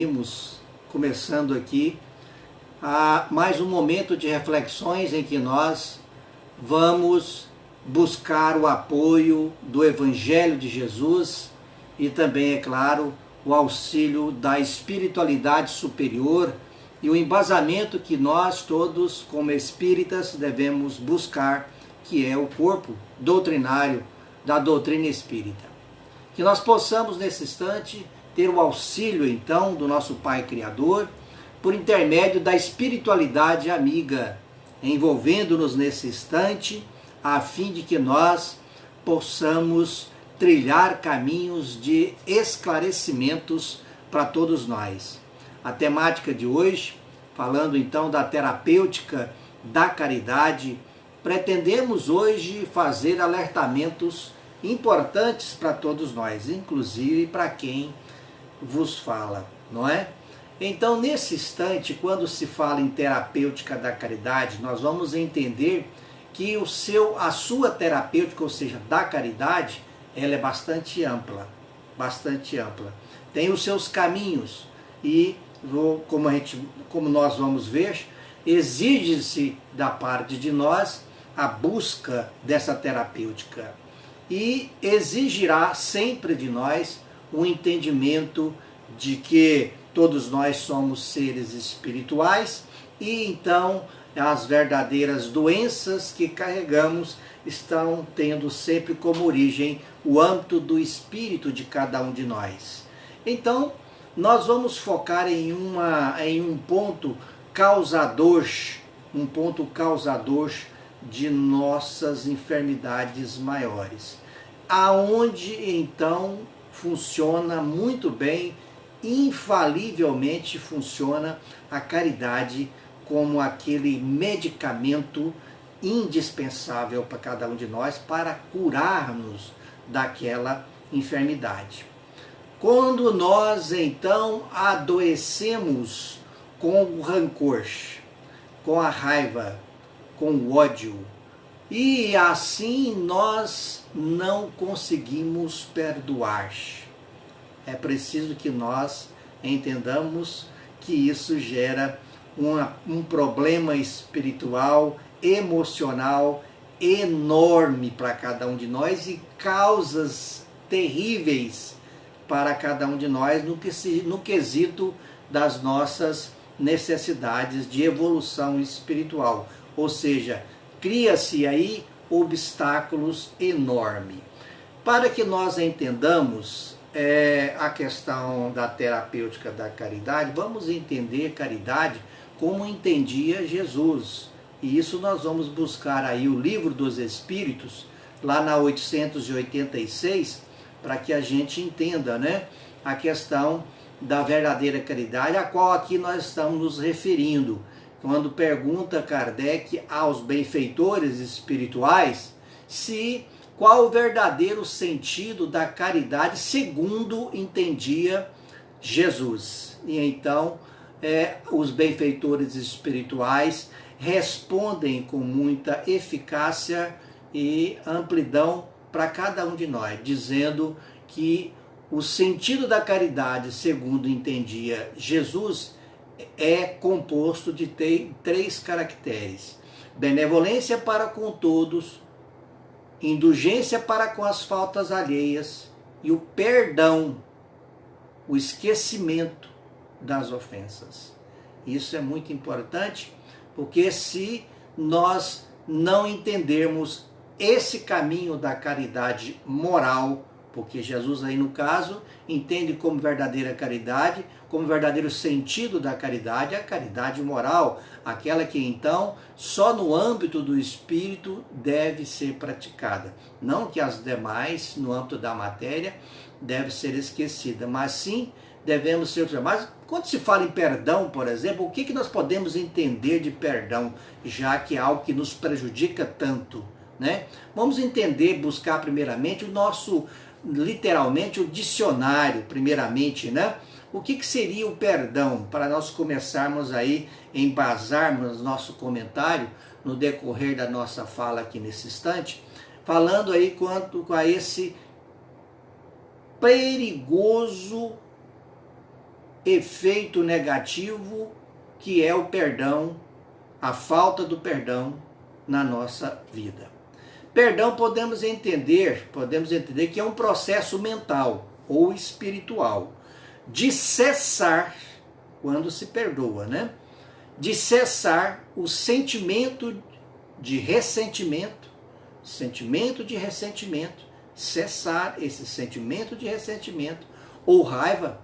Estamos começando aqui a mais um momento de reflexões em que nós vamos buscar o apoio do Evangelho de Jesus e também, é claro, o auxílio da espiritualidade superior e o embasamento que nós todos, como espíritas, devemos buscar, que é o corpo doutrinário da doutrina espírita. Que nós possamos, nesse instante, ter o auxílio, então, do nosso Pai Criador, por intermédio da espiritualidade amiga, envolvendo-nos nesse instante, a fim de que nós possamos trilhar caminhos de esclarecimentos para todos nós. A temática de hoje, falando então da terapêutica da caridade, pretendemos hoje fazer alertamentos importantes para todos nós, inclusive para quem vos fala, não é? Então, nesse instante, quando se fala em terapêutica da caridade, nós vamos entender que a sua terapêutica, ou seja, da caridade, ela é bastante ampla, bastante ampla. Tem os seus caminhos e, como nós vamos ver, exige-se da parte de nós a busca dessa terapêutica e exigirá sempre de nós um entendimento de que todos nós somos seres espirituais e então as verdadeiras doenças que carregamos estão tendo sempre como origem o âmbito do espírito de cada um de nós. Então, nós vamos focar em um ponto causador de nossas enfermidades maiores, aonde então funciona muito bem, infalivelmente funciona a caridade como aquele medicamento indispensável para cada um de nós para curar-nos daquela enfermidade. Quando nós então adoecemos com o rancor, com a raiva, com o ódio, e assim nós não conseguimos perdoar. É preciso que nós entendamos que isso gera um problema espiritual, emocional enorme para cada um de nós e causas terríveis para cada um de nós no quesito das nossas necessidades de evolução espiritual. Ou seja, cria-se aí obstáculos enormes. Para que nós entendamos a questão da terapêutica da caridade, vamos entender caridade como entendia Jesus. E isso nós vamos buscar aí o Livro dos Espíritos, lá na 886, para que a gente entenda, né, a questão da verdadeira caridade, a qual aqui nós estamos nos referindo. Quando pergunta Kardec aos benfeitores espirituais qual o verdadeiro sentido da caridade segundo entendia Jesus. E então os benfeitores espirituais respondem com muita eficácia e amplidão para cada um de nós, dizendo que o sentido da caridade, segundo entendia Jesus, é composto de três caracteres: benevolência para com todos, indulgência para com as faltas alheias e o perdão, o esquecimento das ofensas. Isso é muito importante, porque se nós não entendermos esse caminho da caridade moral, porque Jesus aí no caso entende como verdadeira caridade, como verdadeiro sentido da caridade, a caridade moral, aquela que então só no âmbito do espírito deve ser praticada. Não que as demais, no âmbito da matéria, deve ser esquecida, mas sim devemos ser. Mas quando se fala em perdão, por exemplo, o que nós podemos entender de perdão, já que é algo que nos prejudica tanto, né? Vamos entender, buscar primeiramente literalmente o dicionário, primeiramente, né? O que seria o perdão, para nós começarmos aí, embasarmos nosso comentário no decorrer da nossa fala aqui nesse instante, falando aí quanto a esse perigoso efeito negativo que é o perdão, a falta do perdão na nossa vida. Perdão podemos entender que é um processo mental ou espiritual de cessar, quando se perdoa, né? De cessar o sentimento de ressentimento, cessar esse sentimento de ressentimento ou raiva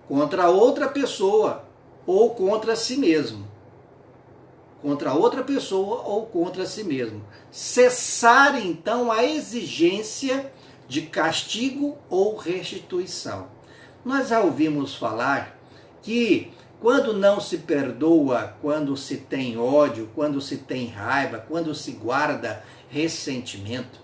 contra outra pessoa ou contra si mesmo. Cessar então a exigência de castigo ou restituição. Nós já ouvimos falar que quando não se perdoa, quando se tem ódio, quando se tem raiva, quando se guarda ressentimento,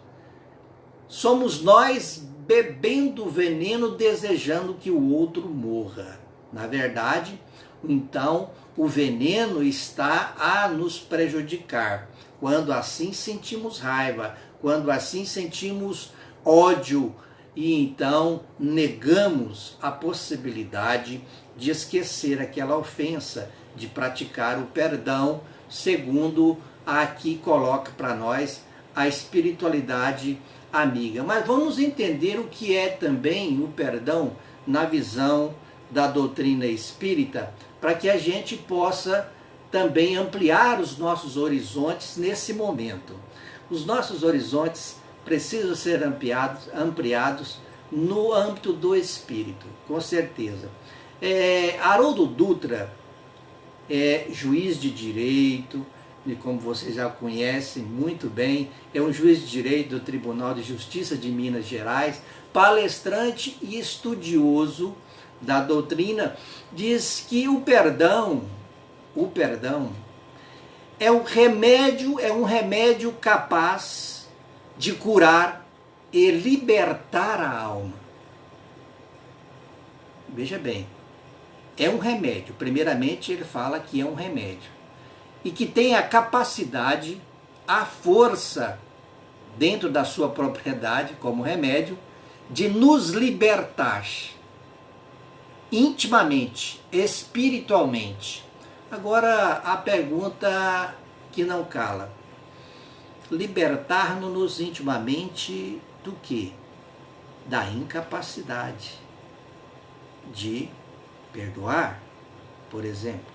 somos nós bebendo veneno desejando que o outro morra. Na verdade, então, o veneno está a nos prejudicar. Quando assim sentimos raiva, quando assim sentimos ódio, e então negamos a possibilidade de esquecer aquela ofensa, de praticar o perdão, segundo aqui coloca para nós a espiritualidade amiga. Mas vamos entender o que é também o perdão na visão da doutrina espírita, para que a gente possa também ampliar os nossos horizontes nesse momento. Os nossos horizontes precisam ser ampliados no âmbito do espírito, com certeza. Haroldo Dutra é juiz de direito, e como vocês já conhecem muito bem, é um juiz de direito do Tribunal de Justiça de Minas Gerais, palestrante e estudioso da doutrina, diz que o perdão é um remédio capaz de curar e libertar a alma. Veja bem, é um remédio. Primeiramente ele fala que é um remédio e que tem a capacidade, a força dentro da sua propriedade como remédio de nos libertar intimamente, espiritualmente. Agora a pergunta que não cala: libertar-nos intimamente do quê? Da incapacidade de perdoar, por exemplo.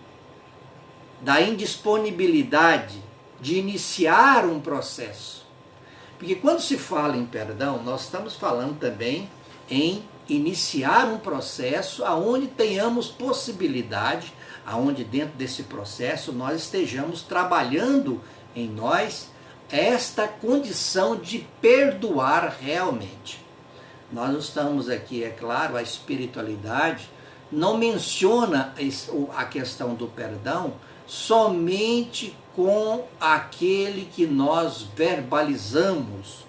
Da indisponibilidade de iniciar um processo. Porque quando se fala em perdão, nós estamos falando também em iniciar um processo aonde tenhamos possibilidade, aonde dentro desse processo nós estejamos trabalhando em nós esta condição de perdoar realmente. Nós estamos aqui, é claro, a espiritualidade não menciona a questão do perdão somente com aquele que nós verbalizamos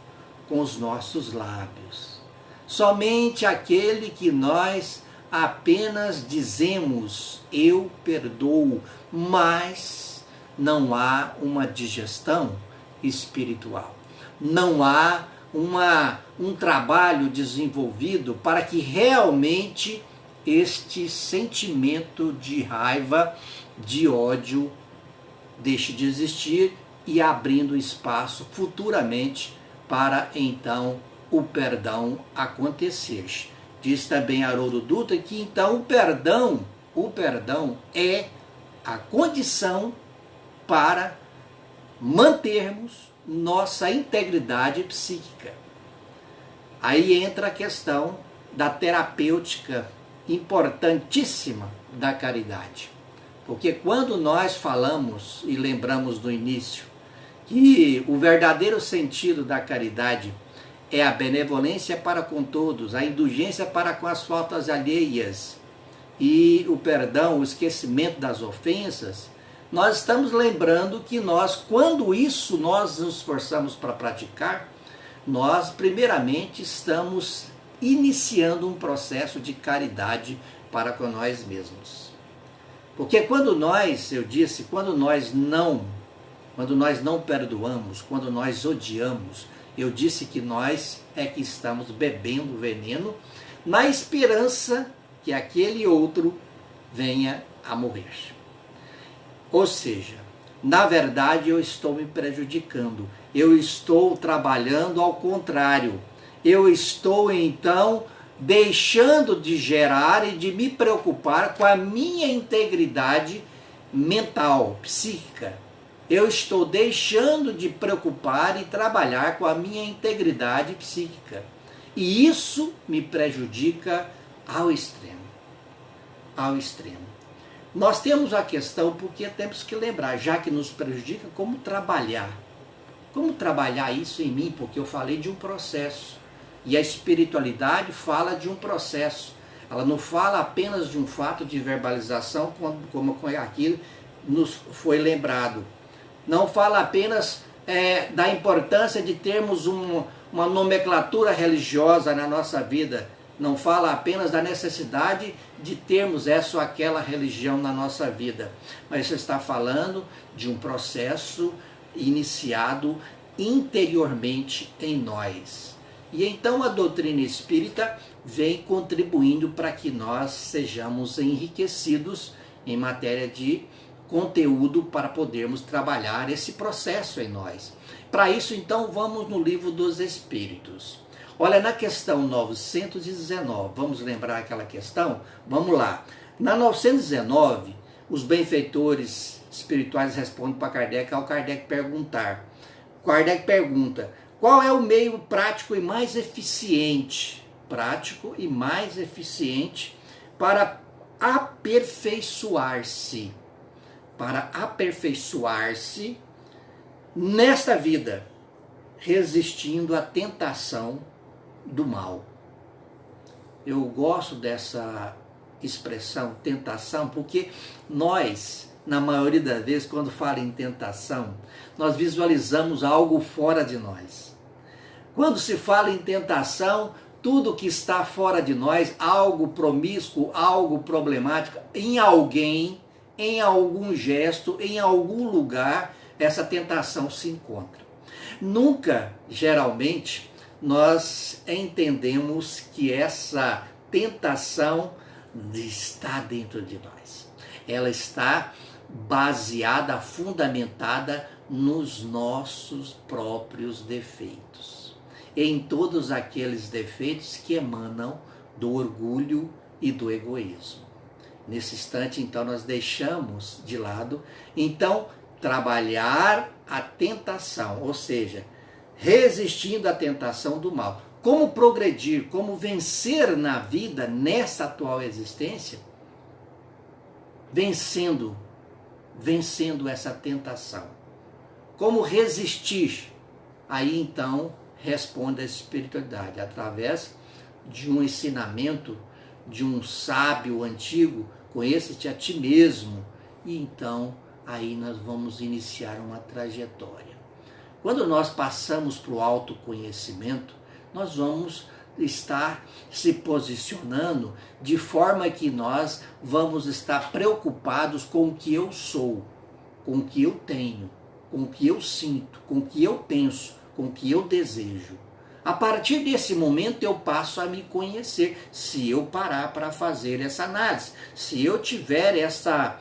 com os nossos lábios. Somente aquele que nós apenas dizemos, eu perdoo, mas não há uma digestão espiritual. Não há um trabalho desenvolvido para que realmente este sentimento de raiva, de ódio, deixe de existir e abrindo espaço futuramente para então o perdão acontecer. Diz também Haroldo Dutra que então o perdão é a condição para mantermos nossa integridade psíquica. Aí entra a questão da terapêutica importantíssima da caridade. Porque quando nós falamos e lembramos no início que o verdadeiro sentido da caridade é a benevolência para com todos, a indulgência para com as faltas alheias e o perdão, o esquecimento das ofensas, nós estamos lembrando que quando isso nós nos esforçamos para praticar, nós primeiramente estamos iniciando um processo de caridade para com nós mesmos. Porque quando nós não perdoamos, quando nós odiamos, eu disse que nós é que estamos bebendo veneno na esperança que aquele outro venha a morrer. Ou seja, na verdade eu estou me prejudicando, eu estou trabalhando ao contrário, eu estou então deixando de gerar e de me preocupar com a minha integridade mental, psíquica. Eu estou deixando de preocupar e trabalhar com a minha integridade psíquica. E isso me prejudica ao extremo. Ao extremo. Nós temos a questão, porque temos que lembrar, já que nos prejudica, como trabalhar. Como trabalhar isso em mim? Porque eu falei de um processo. E a espiritualidade fala de um processo. Ela não fala apenas de um fato de verbalização, como aquilo nos foi lembrado. Não fala apenas da importância de termos uma nomenclatura religiosa na nossa vida. Não fala apenas da necessidade de termos essa ou aquela religião na nossa vida. Mas você está falando de um processo iniciado interiormente em nós. E então a doutrina espírita vem contribuindo para que nós sejamos enriquecidos em matéria de conteúdo para podermos trabalhar esse processo em nós. Para isso, então, vamos no Livro dos Espíritos. Olha, na questão 919, vamos lembrar aquela questão? Vamos lá. Na 919, os benfeitores espirituais respondem para Kardec, ao Kardec perguntar. Kardec pergunta: qual é o meio prático e mais eficiente? Prático e mais eficiente para aperfeiçoar-se. Para aperfeiçoar-se nesta vida, resistindo à tentação do mal. Eu gosto dessa expressão, tentação, porque nós, na maioria das vezes, quando fala em tentação, nós visualizamos algo fora de nós. Quando se fala em tentação, tudo que está fora de nós, algo promíscuo, algo problemático, em alguém, em algum gesto, em algum lugar, essa tentação se encontra. Nunca, geralmente, nós entendemos que essa tentação está dentro de nós. Ela está baseada, fundamentada nos nossos próprios defeitos. Em todos aqueles defeitos que emanam do orgulho e do egoísmo. Nesse instante, então, nós deixamos de lado, então, trabalhar a tentação, ou seja, resistindo à tentação do mal. Como progredir, como vencer na vida, nessa atual existência, vencendo essa tentação. Como resistir? Aí, então, responde a espiritualidade, através de um ensinamento de um sábio antigo: conheça-te a ti mesmo. E então, aí nós vamos iniciar uma trajetória. Quando nós passamos para o autoconhecimento, nós vamos estar se posicionando de forma que nós vamos estar preocupados com o que eu sou, com o que eu tenho, com o que eu sinto, com o que eu penso, com o que eu desejo. A partir desse momento eu passo a me conhecer, se eu parar para fazer essa análise, se eu tiver essa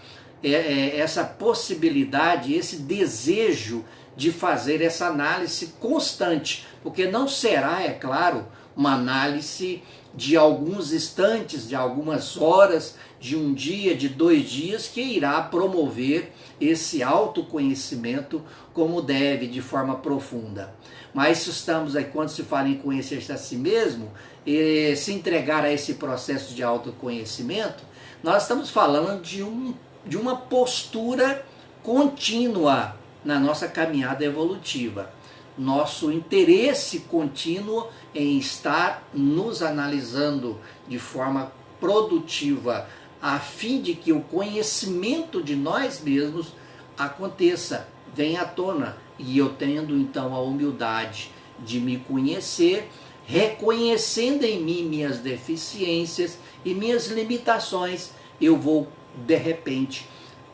possibilidade, esse desejo de fazer essa análise constante, porque não será, é claro, uma análise de alguns instantes, de algumas horas, de um dia, de 2 dias, que irá promover esse autoconhecimento como deve, de forma profunda. Mas se estamos aí, quando se fala em conhecer-se a si mesmo, e se entregar a esse processo de autoconhecimento, nós estamos falando de uma postura contínua na nossa caminhada evolutiva. Nosso interesse contínuo em estar nos analisando de forma produtiva, a fim de que o conhecimento de nós mesmos aconteça, venha à tona, e eu tendo então a humildade de me conhecer, reconhecendo em mim minhas deficiências e minhas limitações, eu vou de repente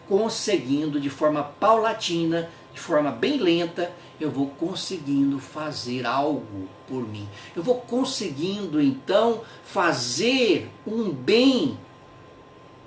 conseguindo de forma paulatina, de forma bem lenta, eu vou conseguindo fazer algo por mim. Eu vou conseguindo então fazer um bem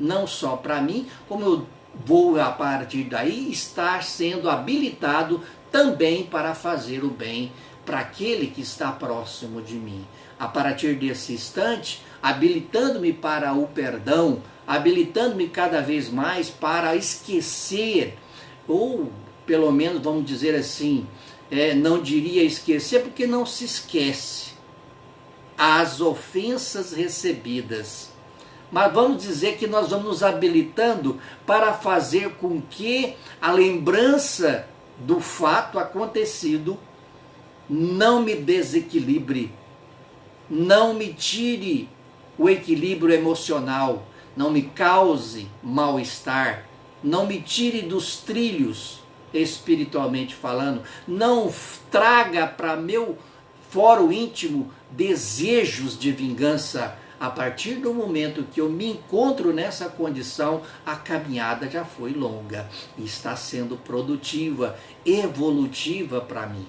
não só para mim, como eu vou a partir daí estar sendo habilitado também para fazer o bem para aquele que está próximo de mim. A partir desse instante, habilitando-me para o perdão, habilitando-me cada vez mais para esquecer, ou pelo menos vamos dizer assim, não diria esquecer, porque não se esquece as ofensas recebidas. Mas vamos dizer que nós vamos nos habilitando para fazer com que a lembrança do fato acontecido não me desequilibre, não me tire o equilíbrio emocional, não me cause mal-estar, não me tire dos trilhos espiritualmente falando, não traga para meu foro íntimo desejos de vingança. A partir do momento que eu me encontro nessa condição, a caminhada já foi longa e está sendo produtiva, evolutiva para mim.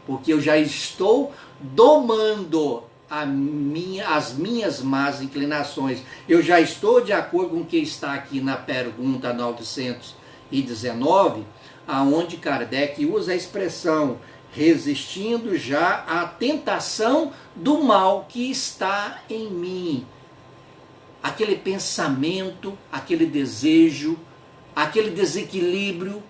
Porque eu já estou domando as minhas más inclinações. Eu já estou de acordo com o que está aqui na pergunta 919, aonde Kardec usa a expressão resistindo já à tentação do mal que está em mim. Aquele pensamento, aquele desejo, aquele desequilíbrio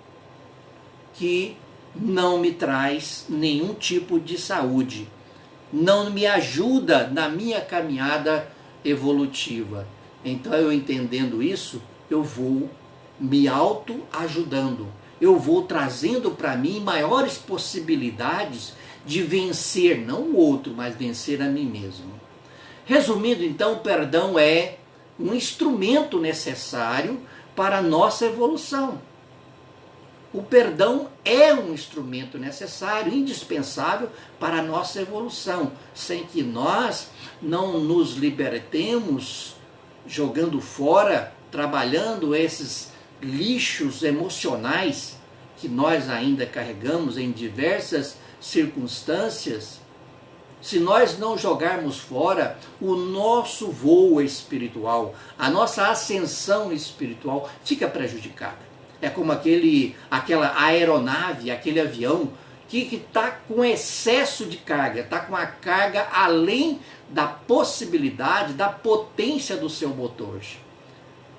que não me traz nenhum tipo de saúde, não me ajuda na minha caminhada evolutiva. Então, eu entendendo isso, eu vou me auto-ajudando. Eu vou trazendo para mim maiores possibilidades de vencer, não o outro, mas vencer a mim mesmo. Resumindo, então, o perdão é um instrumento necessário para a nossa evolução. O perdão é um instrumento necessário, indispensável para a nossa evolução, sem que nós não nos libertemos jogando fora, trabalhando esses lixos emocionais que nós ainda carregamos em diversas circunstâncias. Se nós não jogarmos fora, o nosso voo espiritual, a nossa ascensão espiritual fica prejudicada. É como aquela aeronave, aquele avião que está com excesso de carga, está com a carga além da possibilidade, da potência do seu motor.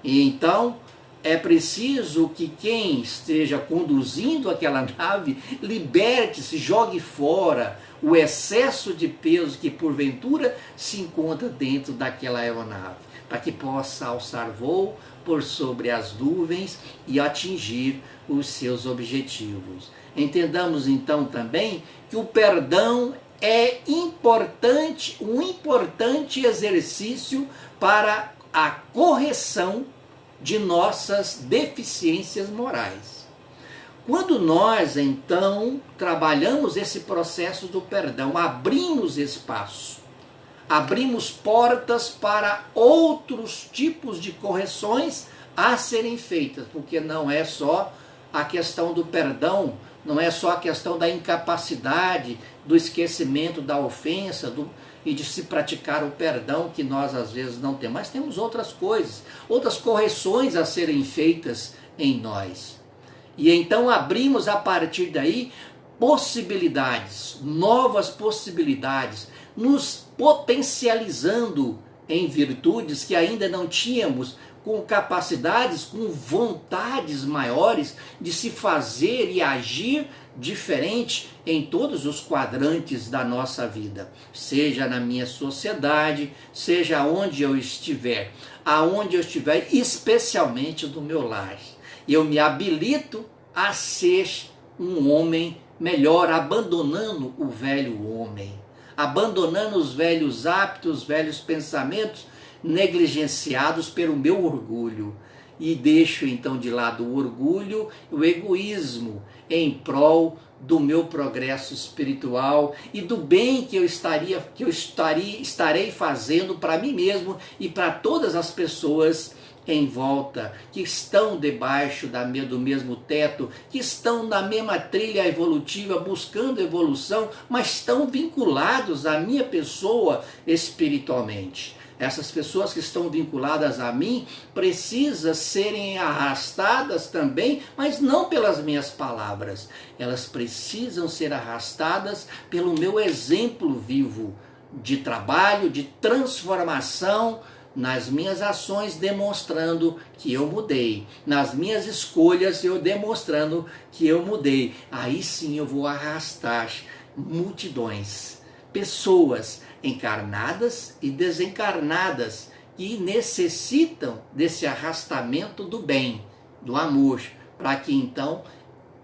E então é preciso que quem esteja conduzindo aquela nave liberte-se, jogue fora o excesso de peso que porventura se encontra dentro daquela aeronave, para que possa alçar voo por sobre as nuvens e atingir os seus objetivos. Entendamos então também que o perdão é importante, um importante exercício para a correção de nossas deficiências morais. Quando nós, então, trabalhamos esse processo do perdão, abrimos espaço, abrimos portas para outros tipos de correções a serem feitas, porque não é só a questão do perdão, não é só a questão da incapacidade, do esquecimento da ofensa, e de se praticar o perdão que nós às vezes não temos, mas temos outras coisas, outras correções a serem feitas em nós. E então abrimos a partir daí possibilidades, novas possibilidades, nos potencializando em virtudes que ainda não tínhamos, com capacidades, com vontades maiores de se fazer e agir diferente em todos os quadrantes da nossa vida, seja na minha sociedade, seja onde eu estiver, aonde eu estiver, especialmente no meu lar. Eu me habilito a ser um homem melhor, abandonando o velho homem, abandonando os velhos hábitos, os velhos pensamentos negligenciados pelo meu orgulho, e deixo então de lado o orgulho, o egoísmo, em prol do meu progresso espiritual e do bem que eu estarei fazendo para mim mesmo e para todas as pessoas em volta, que estão debaixo do mesmo teto, que estão na mesma trilha evolutiva, buscando evolução, mas estão vinculados à minha pessoa espiritualmente. Essas pessoas que estão vinculadas a mim precisam serem arrastadas também, mas não pelas minhas palavras. Elas precisam ser arrastadas pelo meu exemplo vivo de trabalho, de transformação nas minhas ações, demonstrando que eu mudei. Nas minhas escolhas, eu demonstrando que eu mudei. Aí sim eu vou arrastar multidões, pessoas encarnadas e desencarnadas que necessitam desse arrastamento do bem, do amor, para que então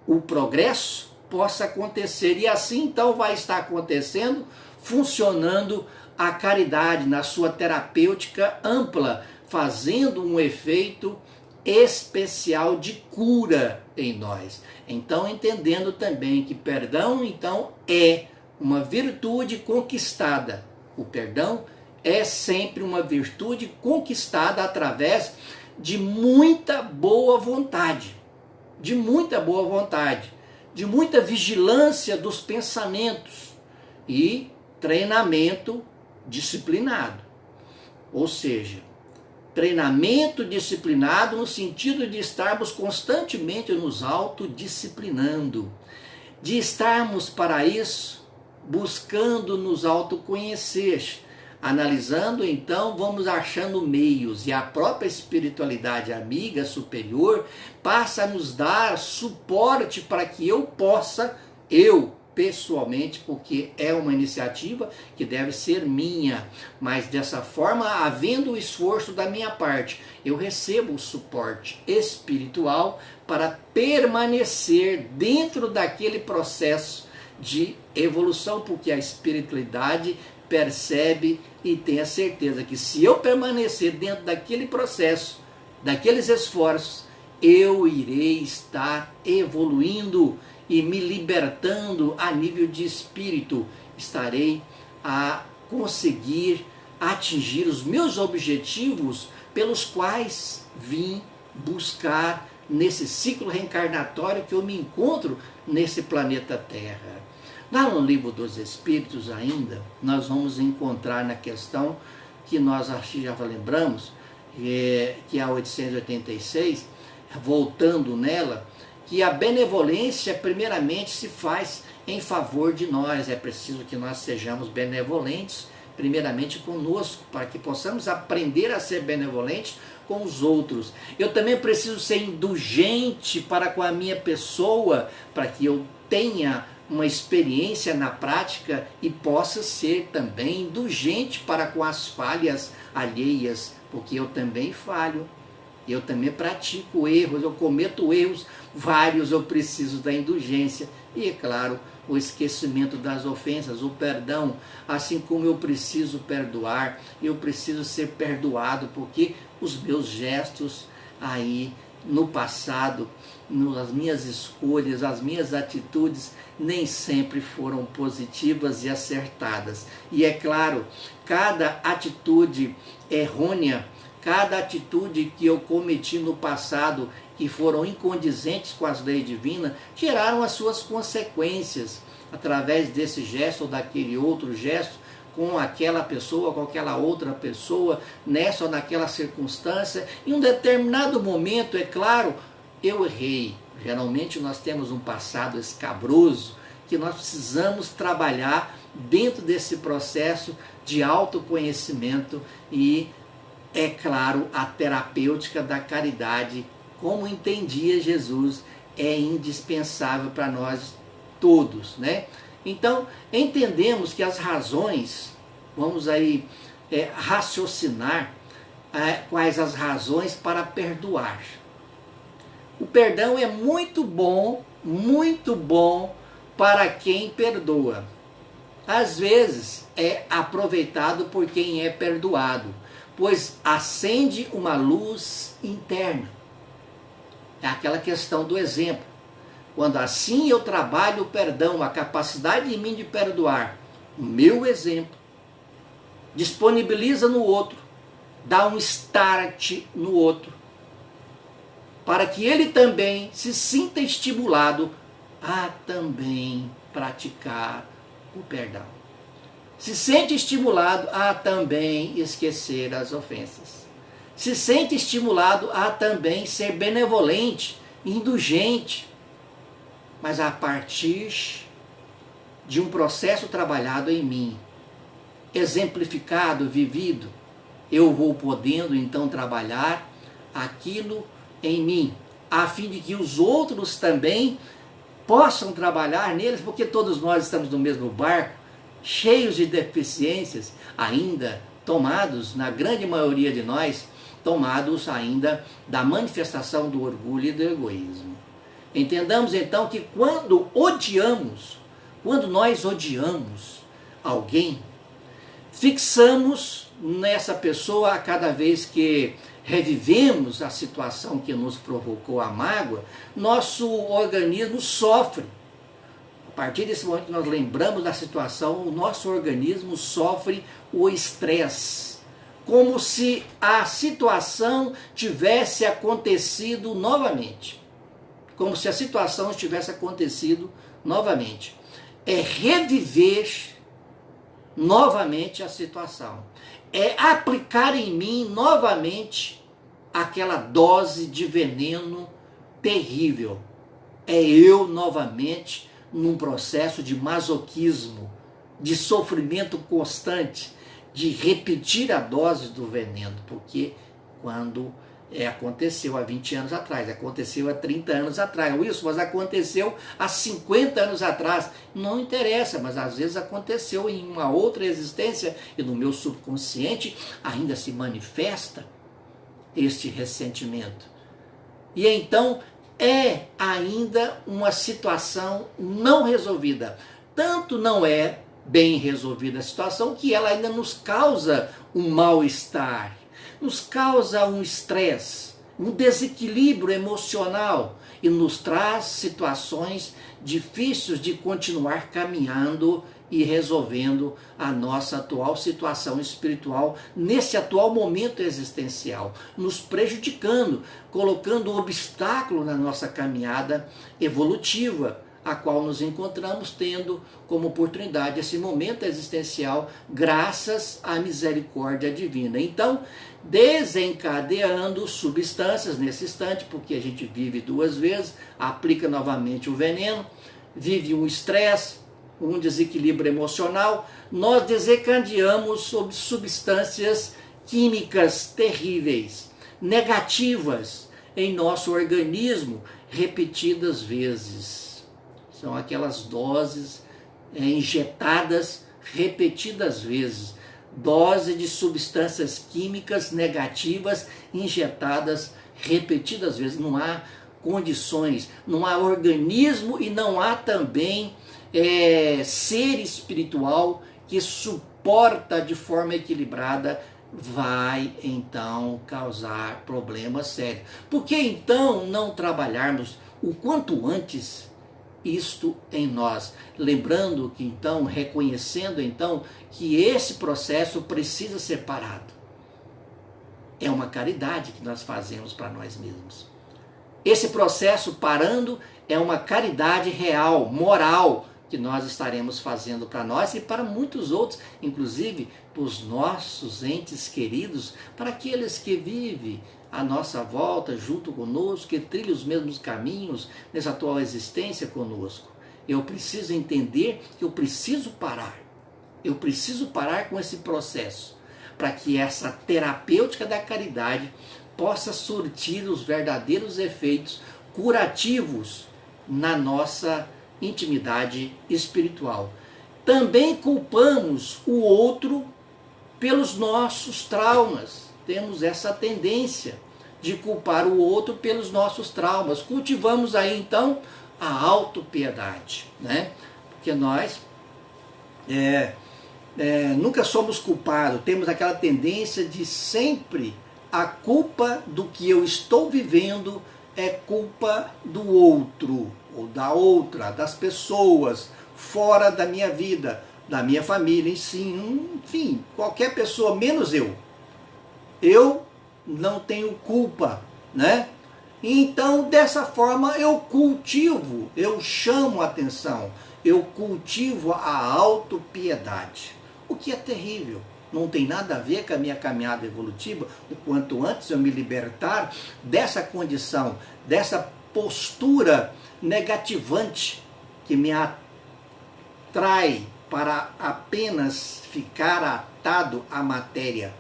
o progresso possa acontecer. E assim então vai estar acontecendo, funcionando a caridade na sua terapêutica ampla, fazendo um efeito especial de cura em nós. Então, entendendo também que perdão então é uma virtude conquistada. O perdão é sempre uma virtude conquistada através de muita boa vontade, de muita boa vontade, de muita vigilância dos pensamentos e treinamento disciplinado. Ou seja, treinamento disciplinado no sentido de estarmos constantemente nos autodisciplinando, de estarmos para isso buscando nos autoconhecer, analisando, então vamos achando meios, e a própria espiritualidade amiga superior passa a nos dar suporte para que eu possa, pessoalmente, porque é uma iniciativa que deve ser minha, mas dessa forma, havendo o esforço da minha parte, eu recebo o suporte espiritual para permanecer dentro daquele processo de evolução, porque a espiritualidade percebe e tem a certeza que se eu permanecer dentro daquele processo, daqueles esforços, eu irei estar evoluindo e me libertando a nível de espírito. Estarei a conseguir atingir os meus objetivos pelos quais vim buscar nesse ciclo reencarnatório que eu me encontro nesse planeta Terra. Lá no Livro dos Espíritos ainda, nós vamos encontrar na questão que nós já lembramos, que é a 886, voltando nela, que a benevolência primeiramente se faz em favor de nós. É preciso que nós sejamos benevolentes primeiramente conosco, para que possamos aprender a ser benevolentes com os outros. Eu também preciso ser indulgente para com a minha pessoa, para que eu tenha uma experiência na prática e possa ser também indulgente para com as falhas alheias, porque eu também falho, eu também pratico erros, eu cometo erros vários, eu preciso da indulgência e, é claro, o esquecimento das ofensas, o perdão. Assim como eu preciso perdoar, eu preciso ser perdoado, porque os meus gestos aí no passado, as minhas escolhas, as minhas atitudes nem sempre foram positivas e acertadas. E é claro, cada atitude errônea, cada atitude que eu cometi no passado, que foram incondizentes com as leis divinas, geraram as suas consequências, através desse gesto ou daquele outro gesto, com aquela pessoa, com aquela outra pessoa, nessa ou naquela circunstância. Em um determinado momento, é claro, eu errei. Geralmente nós temos um passado escabroso, que nós precisamos trabalhar dentro desse processo de autoconhecimento e, é claro, a terapêutica da caridade, como entendia Jesus, é indispensável para nós todos, né? Então, entendemos que as razões, vamos aí raciocinar quais as razões para perdoar. O perdão é muito bom para quem perdoa. Às vezes é aproveitado por quem é perdoado, pois acende uma luz interna. É aquela questão do exemplo. Quando assim eu trabalho o perdão, a capacidade em mim de perdoar, o meu exemplo, disponibiliza no outro, dá um start no outro, para que ele também se sinta estimulado a também praticar o perdão. Se sente estimulado a também esquecer as ofensas. Se sente estimulado a também ser benevolente, indulgente. Mas a partir de um processo trabalhado em mim, exemplificado, vivido, eu vou podendo então trabalhar aquilo em mim, a fim de que os outros também possam trabalhar neles, porque todos nós estamos no mesmo barco, cheios de deficiências, ainda tomados, na grande maioria de nós, tomados ainda da manifestação do orgulho e do egoísmo. Entendamos então que quando nós odiamos alguém, fixamos nessa pessoa a cada vez que revivemos a situação que nos provocou a mágoa, nosso organismo sofre. A partir desse momento que nós lembramos da situação, o nosso organismo sofre o estresse, como se a situação tivesse acontecido novamente. Como se a situação tivesse acontecido novamente. É reviver novamente a situação. É aplicar em mim novamente aquela dose de veneno terrível. É eu novamente num processo de masoquismo, de sofrimento constante, de repetir a dose do veneno, porque quando aconteceu há 20 anos atrás, aconteceu há 30 anos atrás, isso, mas aconteceu há 50 anos atrás, não interessa, mas às vezes aconteceu em uma outra existência e no meu subconsciente ainda se manifesta este ressentimento. E então é ainda uma situação não resolvida. Tanto não é bem resolvida a situação que ela ainda nos causa um mal-estar, nos causa um estresse, um desequilíbrio emocional e nos traz situações difíceis de continuar caminhando e resolvendo a nossa atual situação espiritual, nesse atual momento existencial, nos prejudicando, colocando um obstáculo na nossa caminhada evolutiva, a qual nos encontramos tendo como oportunidade esse momento existencial, graças à misericórdia divina. Então, desencadeando substâncias nesse instante, porque a gente vive duas vezes, aplica novamente o veneno, vive um estresse, um desequilíbrio emocional, nós desencadeamos sobre substâncias químicas terríveis, negativas em nosso organismo, repetidas vezes. São aquelas doses injetadas repetidas vezes. Dose de substâncias químicas negativas injetadas repetidas vezes. Não há condições, não há organismo e não há também ser espiritual que suporta de forma equilibrada, vai então causar problemas sérios. Por que então não trabalharmos o quanto antes isto em nós? Lembrando que então, reconhecendo então que esse processo precisa ser parado. É uma caridade que nós fazemos para nós mesmos. Esse processo parando é uma caridade real, moral, que nós estaremos fazendo para nós e para muitos outros, inclusive para os nossos entes queridos, para aqueles que vivem à nossa volta, junto conosco, que trilham os mesmos caminhos nessa atual existência conosco. Eu preciso entender que eu preciso parar. Eu preciso parar com esse processo, para que essa terapêutica da caridade possa surtir os verdadeiros efeitos curativos na nossa intimidade espiritual. Também culpamos o outro pelos nossos traumas. Temos essa tendência de culpar o outro pelos nossos traumas. Cultivamos aí então a autopiedade, né? Porque nós nunca somos culpados, temos aquela tendência de sempre a culpa do que eu estou vivendo é culpa do outro, ou da outra, das pessoas fora da minha vida, da minha família em si, enfim, qualquer pessoa, menos eu. Eu não tenho culpa, né? Então, dessa forma, eu chamo a atenção, eu cultivo a autopiedade. o que é terrível. Não tem nada a ver com a minha caminhada evolutiva. O quanto antes eu me libertar dessa condição, dessa postura negativante que me atrai para apenas ficar atado à matéria,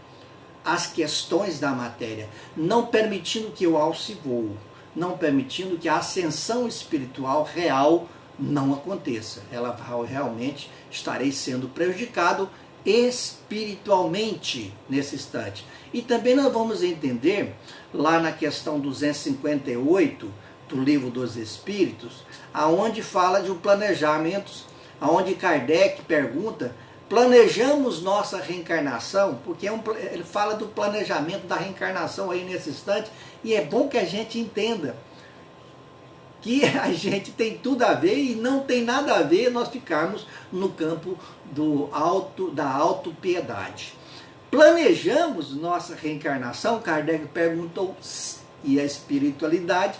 às questões da matéria, não permitindo que eu alce voo, não permitindo que a ascensão espiritual real não aconteça. Ela realmente estarei sendo prejudicado espiritualmente nesse instante. E também nós vamos entender lá na questão 258 do Livro dos Espíritos, aonde fala de um planejamento, aonde Kardec pergunta: planejamos nossa reencarnação? Porque ele fala do planejamento da reencarnação aí nesse instante, e é bom que a gente entenda que a gente tem tudo a ver e não tem nada a ver nós ficarmos no campo da autopiedade. Planejamos nossa reencarnação? Kardec perguntou, e a espiritualidade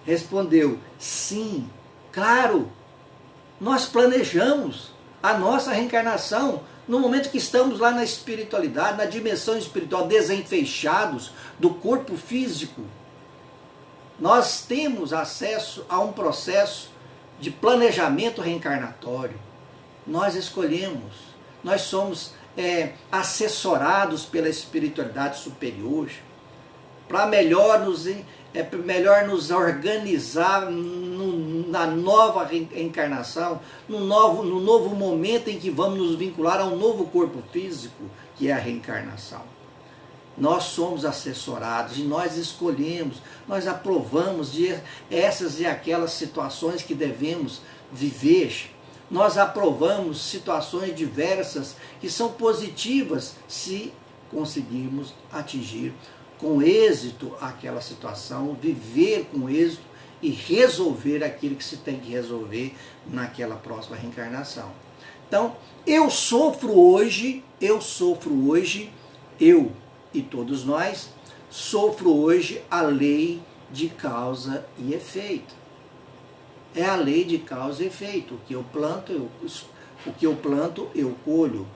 respondeu: sim, claro, nós planejamos a nossa reencarnação no momento que estamos lá na espiritualidade, na dimensão espiritual, desenfeixados do corpo físico. Nós temos acesso a um processo de planejamento reencarnatório. Nós escolhemos, nós somos assessorados pela espiritualidade superior para melhor nos organizar na nova reencarnação, no novo momento em que vamos nos vincular a um novo corpo físico, que é a reencarnação. Nós somos assessorados e nós escolhemos, nós aprovamos de essas e aquelas situações que devemos viver. Nós aprovamos situações diversas que são positivas se conseguirmos atingir com êxito aquela situação, viver com êxito e resolver aquilo que se tem que resolver naquela próxima reencarnação. Então, eu e todos nós, sofro hoje a lei de causa e efeito. É a lei de causa e efeito. O que eu planto, eu colho.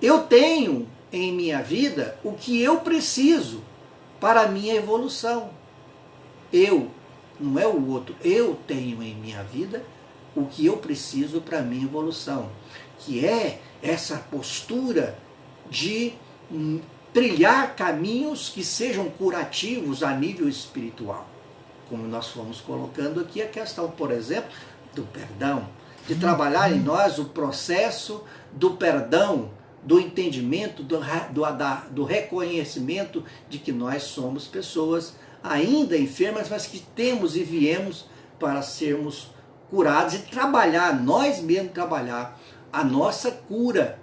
Eu tenho em minha vida o que eu preciso para a minha evolução. Eu, não é o outro. Eu tenho em minha vida o que eu preciso para a minha evolução, que é essa postura de trilhar caminhos que sejam curativos a nível espiritual. Como nós fomos colocando aqui a questão, por exemplo, do perdão, de trabalhar em nós o processo do perdão, do entendimento, do reconhecimento de que nós somos pessoas ainda enfermas, mas que temos e viemos para sermos curados e trabalhar, nós mesmos trabalhar a nossa cura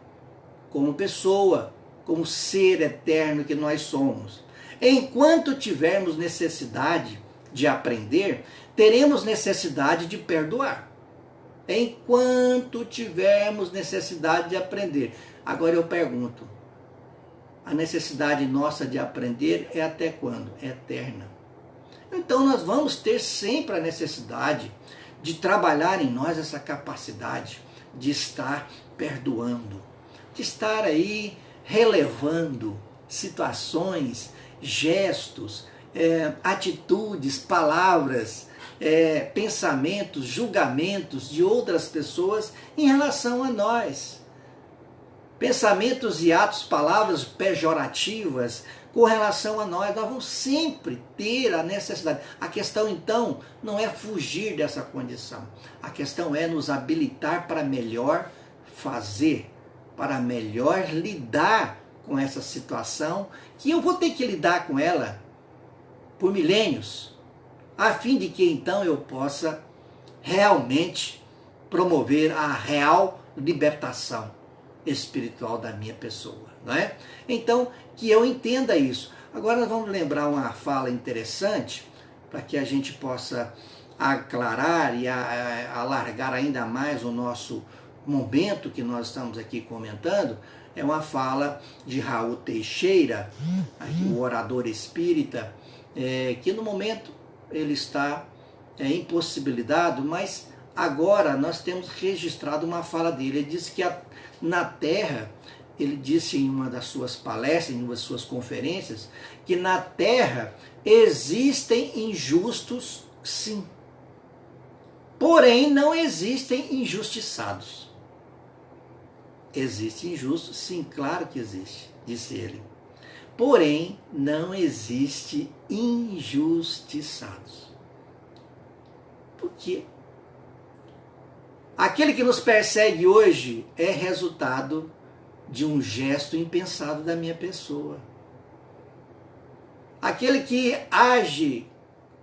como pessoa, como ser eterno que nós somos. Enquanto tivermos necessidade de aprender, teremos necessidade de perdoar. Enquanto tivermos necessidade de aprender. Agora eu pergunto, a necessidade nossa de aprender é até quando? É eterna. Então nós vamos ter sempre a necessidade de trabalhar em nós essa capacidade de estar perdoando, de estar aí relevando situações, gestos, atitudes, palavras, pensamentos, julgamentos de outras pessoas em relação a nós. Pensamentos e atos, palavras pejorativas com relação a nós. Nós vamos sempre ter a necessidade. A questão, então, não é fugir dessa condição. A questão é nos habilitar para melhor fazer, para melhor lidar com essa situação, que eu vou ter que lidar com ela por milênios, a fim de que então eu possa realmente promover a real libertação espiritual da minha pessoa, não é? Então, que eu entenda isso. Agora nós vamos lembrar uma fala interessante, para que a gente possa aclarar e alargar ainda mais o nosso momento que nós estamos aqui comentando. É uma fala de Raul Teixeira, o orador espírita, que no momento ele está impossibilitado, mas agora nós temos registrado uma fala dele. Ele disse que na Terra, ele disse em uma das suas palestras, em uma das suas conferências, que na Terra existem injustos, sim. Porém, não existem injustiçados. Existe injusto? Sim, claro que existe, disse ele. Porém, não existe injustiçados. Por quê? Aquele que nos persegue hoje é resultado de um gesto impensado da minha pessoa. Aquele que age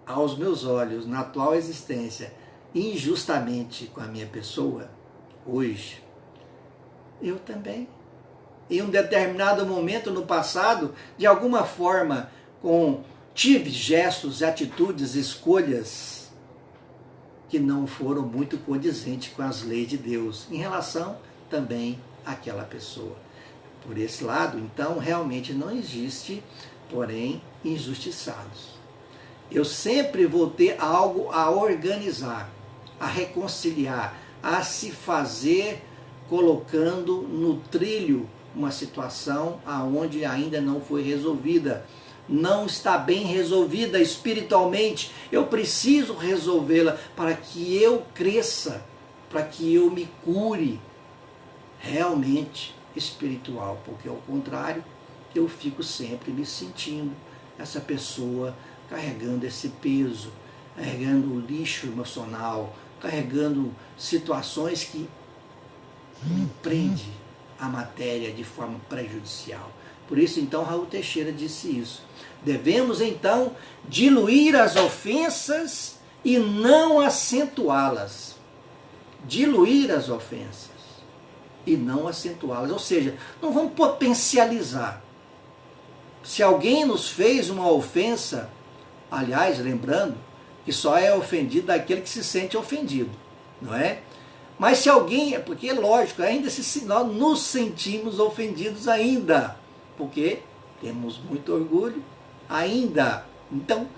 aos meus olhos, na atual existência, injustamente com a minha pessoa, hoje, eu também. Em um determinado momento no passado, de alguma forma, tive gestos, atitudes, escolhas que não foram muito condizentes com as leis de Deus, em relação também àquela pessoa. Por esse lado, então, realmente não existe, porém, injustiçados. Eu sempre vou ter algo a organizar, a reconciliar, a se fazer, colocando no trilho uma situação aonde ainda não foi resolvida, não está bem resolvida espiritualmente. Eu preciso resolvê-la para que eu cresça, para que eu me cure realmente espiritual, porque ao contrário, eu fico sempre me sentindo essa pessoa carregando esse peso, carregando o lixo emocional, carregando situações que me prende a matéria de forma prejudicial. Por isso, então, Raul Teixeira disse isso. Devemos, então, diluir as ofensas e não acentuá-las. Diluir as ofensas e não acentuá-las. Ou seja, não vamos potencializar. Se alguém nos fez uma ofensa, aliás, lembrando que só é ofendido aquele que se sente ofendido, não é? Mas se alguém, porque é lógico, ainda nós nos sentimos ofendidos ainda, porque temos muito orgulho ainda. Então,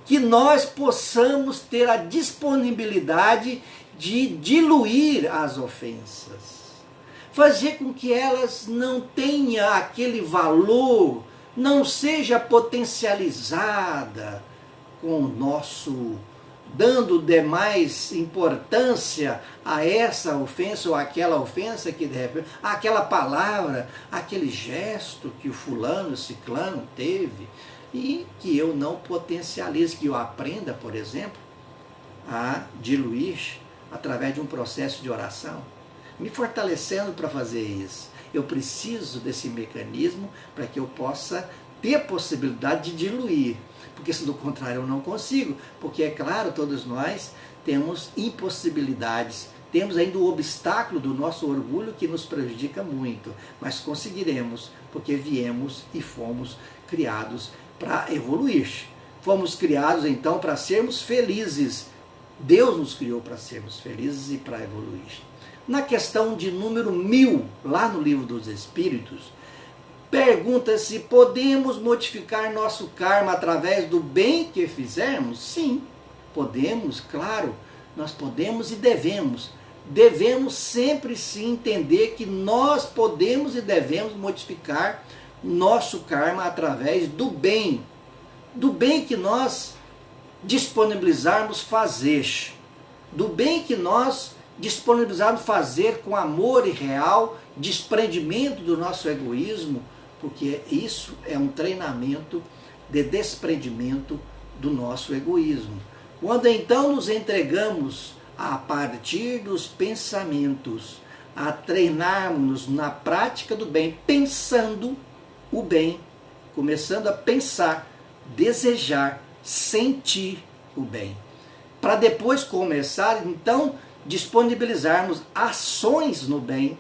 que nós possamos ter a disponibilidade de diluir as ofensas, fazer com que elas não tenham aquele valor, não seja potencializada com o nosso, dando demais importância a essa ofensa ou aquela ofensa que de repente, aquela palavra, aquele gesto que o fulano, o ciclano teve, e que eu não potencialize, que eu aprenda, por exemplo, a diluir através de um processo de oração, me fortalecendo para fazer isso. Eu preciso desse mecanismo para que eu possa ter a possibilidade de diluir, porque se do contrário eu não consigo, porque é claro, todos nós temos impossibilidades, temos ainda o obstáculo do nosso orgulho que nos prejudica muito, mas conseguiremos, porque viemos e fomos criados para evoluir. Fomos criados então para sermos felizes. Deus nos criou para sermos felizes e para evoluir. Na questão de número 1000, lá no Livro dos Espíritos, pergunta-se: podemos modificar nosso karma através do bem que fizermos? Sim, podemos, claro, nós podemos e devemos. Devemos sempre sim entender que nós podemos e devemos modificar nosso karma através do bem que nós disponibilizarmos fazer, do bem que nós disponibilizarmos fazer com amor e real, desprendimento do nosso egoísmo, porque isso é um treinamento de desprendimento do nosso egoísmo. Quando então nos entregamos a partir dos pensamentos, a treinarmos na prática do bem, pensando o bem, começando a pensar, desejar, sentir o bem, para depois começar então disponibilizarmos ações no bem,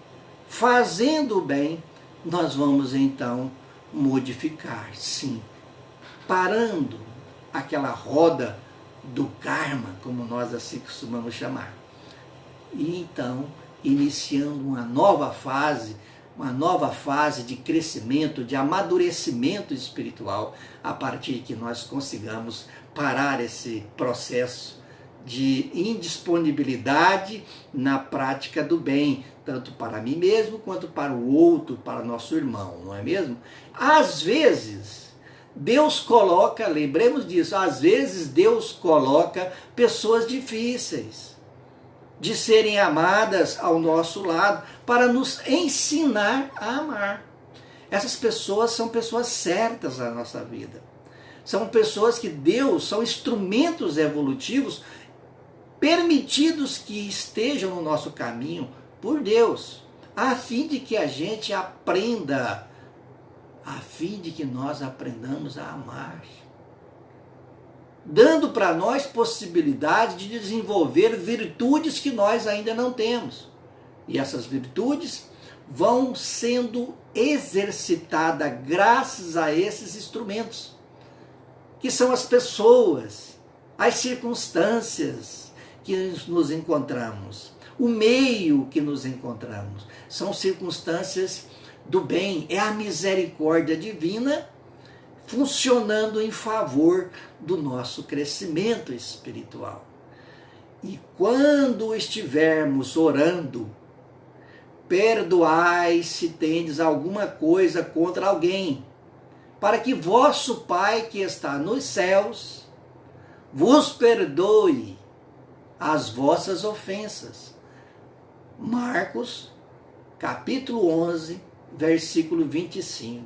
fazendo o bem, nós vamos então modificar, sim, parando aquela roda do karma, como nós assim costumamos chamar, e então iniciando uma nova fase de crescimento, de amadurecimento espiritual, a partir de que nós consigamos parar esse processo de indisponibilidade na prática do bem, tanto para mim mesmo quanto para o outro, para nosso irmão, não é mesmo? Às vezes, Deus coloca, lembremos disso, às vezes Deus coloca pessoas difíceis de serem amadas ao nosso lado para nos ensinar a amar. Essas pessoas são pessoas certas na nossa vida. São pessoas que Deus, são instrumentos evolutivos permitidos que estejam no nosso caminho por Deus, a fim de que a gente aprenda, a fim de que nós aprendamos a amar, dando para nós possibilidade de desenvolver virtudes que nós ainda não temos. E essas virtudes vão sendo exercitadas graças a esses instrumentos, que são as pessoas, as circunstâncias que nos encontramos, o meio que nos encontramos. São circunstâncias do bem, é a misericórdia divina funcionando em favor do nosso crescimento espiritual. E quando estivermos orando, perdoai se tendes alguma coisa contra alguém, para que vosso Pai que está nos céus vos perdoe as vossas ofensas. Marcos, capítulo 11, versículo 25.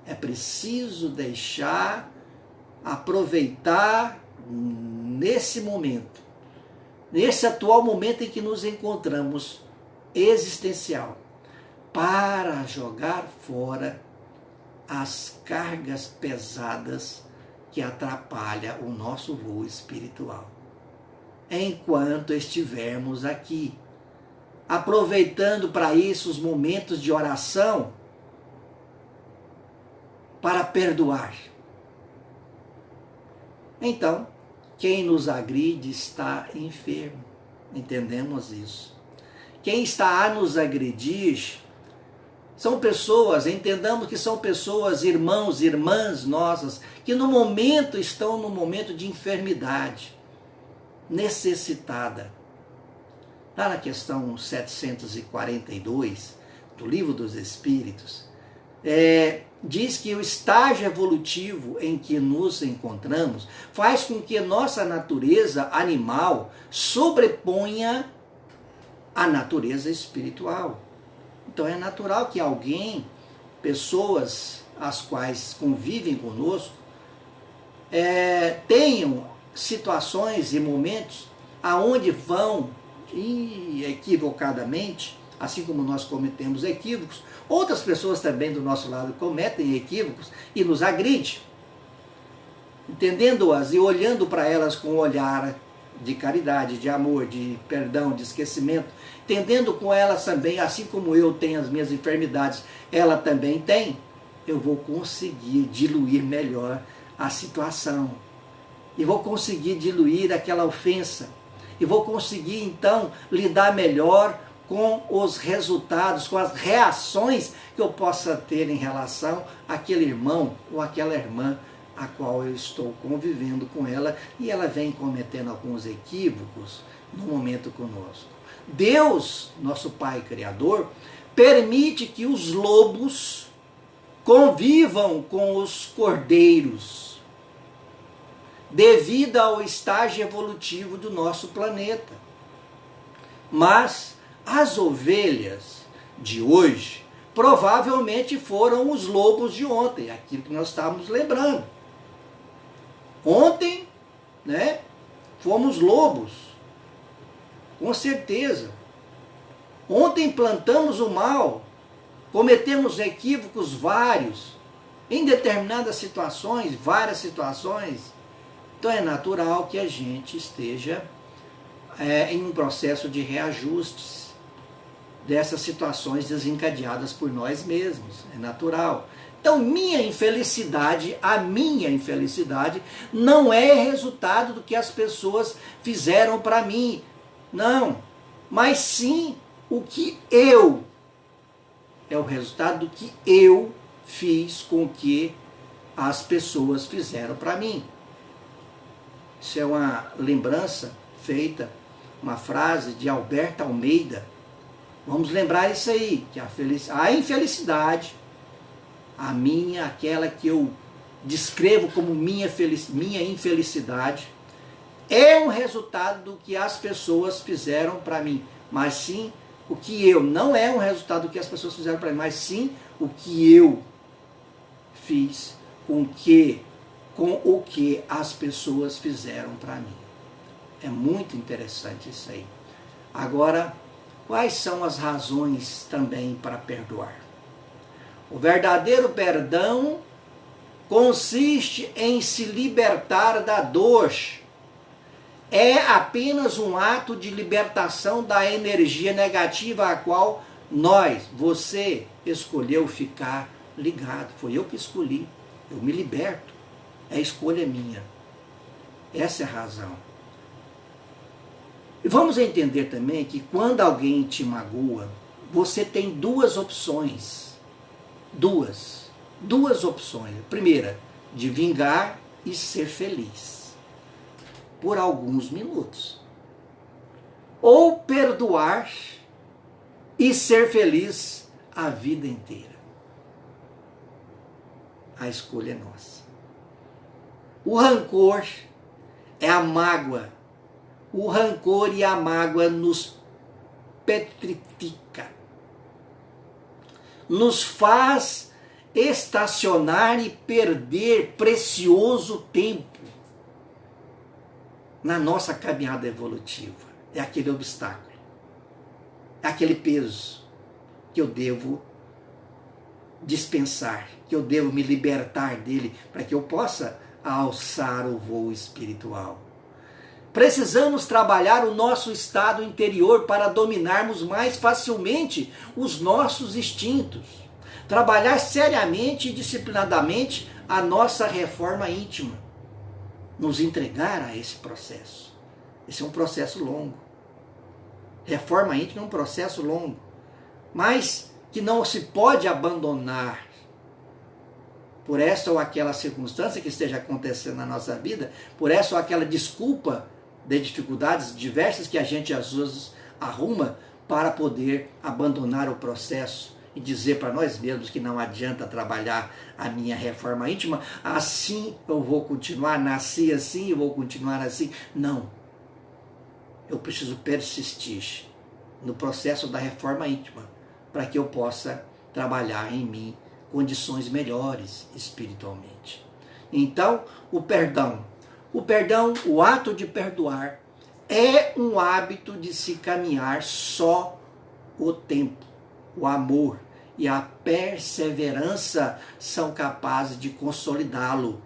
É preciso aproveitar nesse momento, nesse atual momento em que nos encontramos, existencial, para jogar fora as cargas pesadas que atrapalham o nosso voo espiritual. Enquanto estivermos aqui, aproveitando para isso os momentos de oração, para perdoar. Então, quem nos agride está enfermo, entendemos isso. Quem está a nos agredir são pessoas, entendamos que são pessoas, irmãos, irmãs nossas, que estão no momento de enfermidade, necessitada. Lá na questão 742 do Livro dos Espíritos, diz que o estágio evolutivo em que nos encontramos faz com que nossa natureza animal sobreponha a natureza espiritual. Então é natural que pessoas as quais convivem conosco, tenham situações e momentos aonde vão equivocadamente, assim como nós cometemos equívocos, outras pessoas também do nosso lado cometem equívocos e nos agridem. Entendendo-as e olhando para elas com um olhar de caridade, de amor, de perdão, de esquecimento, entendendo com elas também, assim como eu tenho as minhas enfermidades, ela também tem, eu vou conseguir diluir melhor a situação. E vou conseguir diluir aquela ofensa. E vou conseguir, então, lidar melhor com os resultados, com as reações que eu possa ter em relação àquele irmão ou àquela irmã a qual eu estou convivendo com ela e ela vem cometendo alguns equívocos no momento conosco. Deus, nosso Pai Criador, permite que os lobos convivam com os cordeiros, devido ao estágio evolutivo do nosso planeta. Mas as ovelhas de hoje provavelmente foram os lobos de ontem, aquilo que nós estávamos lembrando. Ontem, fomos lobos, com certeza. Ontem plantamos o mal, cometemos equívocos vários, em determinadas situações, várias situações. Então é natural que a gente esteja em um processo de reajustes dessas situações desencadeadas por nós mesmos. É natural. Então a minha infelicidade não é resultado do que as pessoas fizeram para mim. Não. Mas sim o que é o resultado do que eu fiz com o que as pessoas fizeram para mim. Isso é uma lembrança feita, uma frase de Alberto Almeida. Vamos lembrar isso aí, que a infelicidade, a minha, aquela que eu descrevo como minha infelicidade, é um resultado do que as pessoas fizeram para mim, mas sim o que eu, não é um resultado do que as pessoas fizeram para mim, mas sim o que eu fiz com o que as pessoas fizeram para mim. É muito interessante isso aí. Agora, quais são as razões também para perdoar? O verdadeiro perdão consiste em se libertar da dor. É apenas um ato de libertação da energia negativa a qual você escolheu ficar ligado. Foi eu que escolhi. Eu me liberto. É escolha minha. Essa é a razão. E vamos entender também que quando alguém te magoa, você tem duas opções. Duas opções. Primeira, de vingar e ser feliz por alguns minutos. Ou perdoar e ser feliz a vida inteira. A escolha é nossa. O rancor é a mágoa. O rancor e a mágoa nos petrifica. Nos faz estacionar e perder precioso tempo na nossa caminhada evolutiva. É aquele obstáculo. É aquele peso que eu devo dispensar, que eu devo me libertar dele para que eu possa alçar o voo espiritual. Precisamos trabalhar o nosso estado interior para dominarmos mais facilmente os nossos instintos. Trabalhar seriamente e disciplinadamente a nossa reforma íntima. Nos entregar a esse processo. Esse é um processo longo. Reforma íntima é um processo longo, mas que não se pode abandonar por essa ou aquela circunstância que esteja acontecendo na nossa vida, por essa ou aquela desculpa de dificuldades diversas que a gente às vezes arruma para poder abandonar o processo e dizer para nós mesmos que não adianta trabalhar a minha reforma íntima, assim eu vou continuar, nasci assim, eu vou continuar assim. Não. Eu preciso persistir no processo da reforma íntima para que eu possa trabalhar em mim condições melhores espiritualmente. Então, o perdão, o ato de perdoar, é um hábito de se caminhar só o tempo, o amor e a perseverança são capazes de consolidá-lo.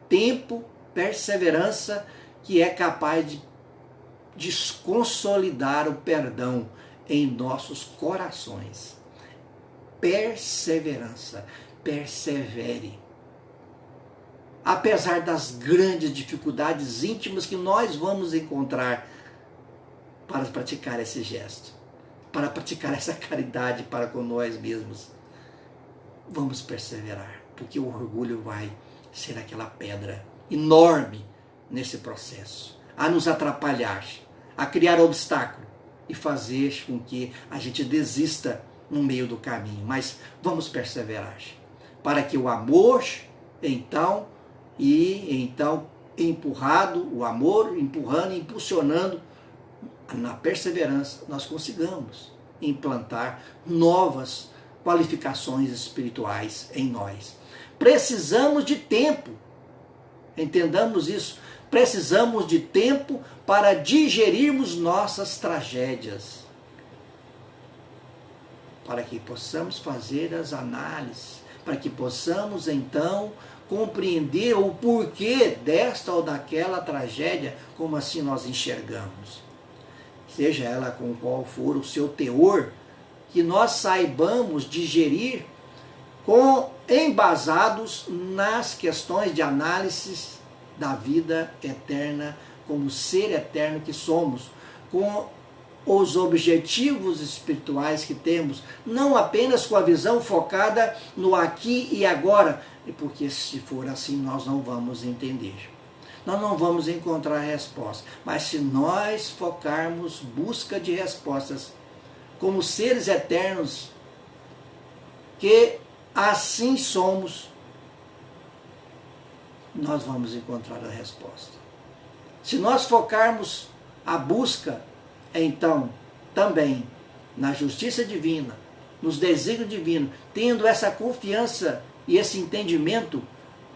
Tempo, perseverança, que é capaz de consolidar o perdão em nossos corações. Perseverança, persevere. Apesar das grandes dificuldades íntimas que nós vamos encontrar para praticar esse gesto, para praticar essa caridade para com nós mesmos, vamos perseverar, porque o orgulho vai ser aquela pedra enorme nesse processo, a nos atrapalhar, a criar obstáculo e fazer com que a gente desista no meio do caminho. Mas vamos perseverar, para que o amor, então empurrado, o amor empurrando, impulsionando, na perseverança, nós consigamos implantar novas qualificações espirituais em nós. Precisamos de tempo, entendamos isso, precisamos de tempo para digerirmos nossas tragédias, para que possamos fazer as análises, para que possamos então compreender o porquê desta ou daquela tragédia, como assim nós enxergamos. Seja ela com qual for o seu teor, que nós saibamos digerir embasados nas questões de análise da vida eterna, como ser eterno que somos, com os objetivos espirituais que temos, não apenas com a visão focada no aqui e agora, porque se for assim nós não vamos entender. nós não vamos encontrar resposta. Mas se nós focarmos busca de respostas como seres eternos, que assim somos, nós vamos encontrar a resposta. Se nós focarmos a busca, então, também na justiça divina, nos desígnios divinos, tendo essa confiança e esse entendimento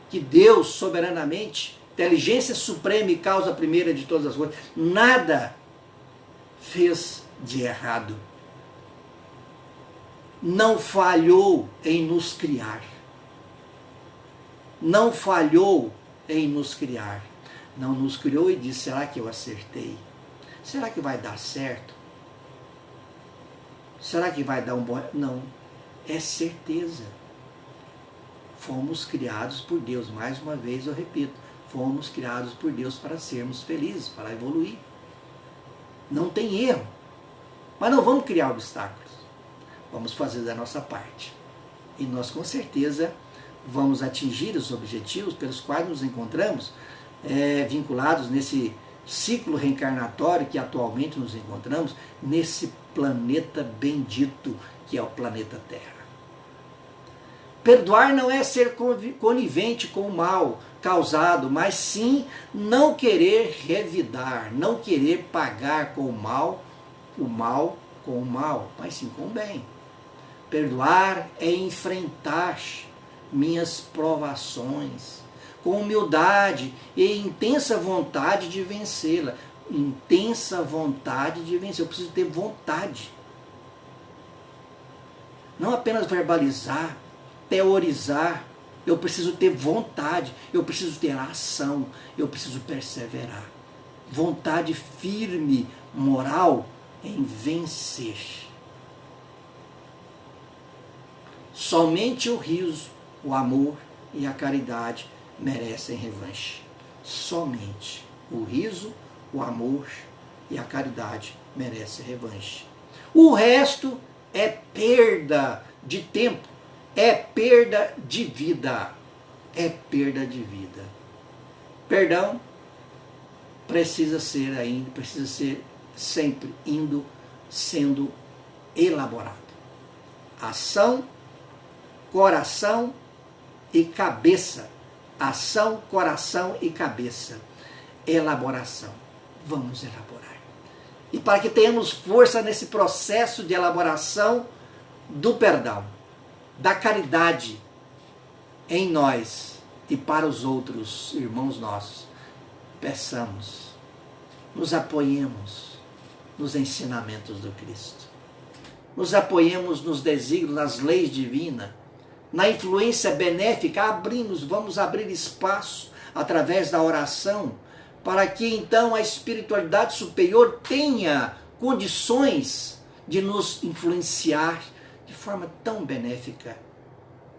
que Deus, soberanamente, inteligência suprema e causa primeira de todas as coisas, nada fez de errado. Não falhou em nos criar. Não falhou em nos criar. Não nos criou e disse, será que eu acertei? Será que vai dar certo? Será que vai dar um bom... Não, é certeza. Fomos criados por Deus, mais uma vez eu repito, fomos criados por Deus para sermos felizes, para evoluir. Não tem erro. Mas não vamos criar obstáculos. Vamos fazer da nossa parte. E nós com certeza vamos atingir os objetivos pelos quais nos encontramos, vinculados nesse ciclo reencarnatório que atualmente nos encontramos, nesse planeta bendito que é o planeta Terra. Perdoar não é ser conivente com o mal causado, mas sim não querer revidar, não querer pagar com o mal com o mal, mas sim com o bem. Perdoar é enfrentar minhas provações com humildade e intensa vontade de vencê-la. Intensa vontade de vencer. Eu preciso ter vontade. Não apenas verbalizar, teorizar. Eu preciso ter vontade. Eu preciso ter ação. Eu preciso perseverar. Vontade firme, moral, em vencer. Somente o riso, o amor e a caridade merecem revanche. Somente o riso, o amor e a caridade merecem revanche. O resto é perda de tempo, é perda de vida. É perda de vida. Perdão precisa ser sempre sendo elaborado. Ação, coração e cabeça. Ação, coração e cabeça. Elaboração. Vamos elaborar. E para que tenhamos força nesse processo de elaboração do perdão, da caridade em nós e para os outros irmãos nossos, peçamos, nos apoiemos nos ensinamentos do Cristo. Nos apoiemos nos desígnios, nas leis divinas, na influência benéfica, vamos abrir espaço através da oração, para que então a espiritualidade superior tenha condições de nos influenciar de forma tão benéfica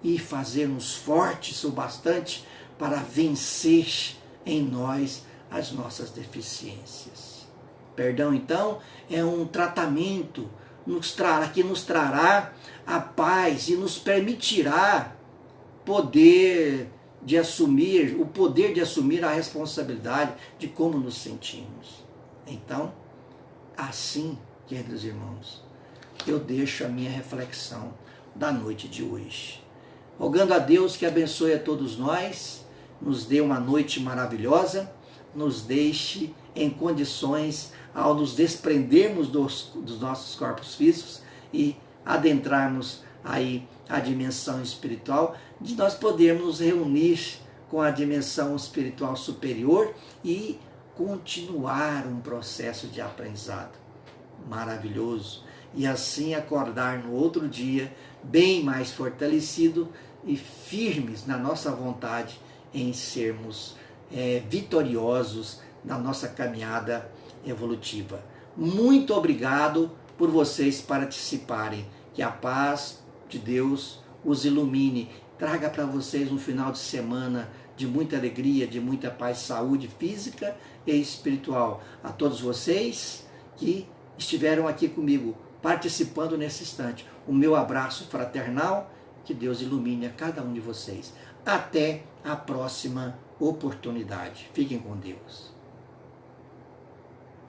e fazer-nos fortes o bastante para vencer em nós as nossas deficiências. Perdão, então, é um tratamento que nos trará a paz e nos permitirá o poder de assumir a responsabilidade de como nos sentimos. Então, assim, queridos irmãos, eu deixo a minha reflexão da noite de hoje, rogando a Deus que abençoe a todos nós, nos dê uma noite maravilhosa, nos deixe em condições, ao nos desprendermos dos nossos corpos físicos e adentrarmos aí a dimensão espiritual, de nós podermos nos reunir com a dimensão espiritual superior e continuar um processo de aprendizado maravilhoso. E assim acordar no outro dia bem mais fortalecido e firmes na nossa vontade em sermos vitoriosos na nossa caminhada evolutiva. Muito obrigado por vocês participarem. Que a paz de Deus os ilumine, traga para vocês um final de semana de muita alegria, de muita paz, saúde física e espiritual. A todos vocês que estiveram aqui comigo, participando nesse instante, o meu abraço fraternal, que Deus ilumine a cada um de vocês. Até a próxima oportunidade. Fiquem com Deus.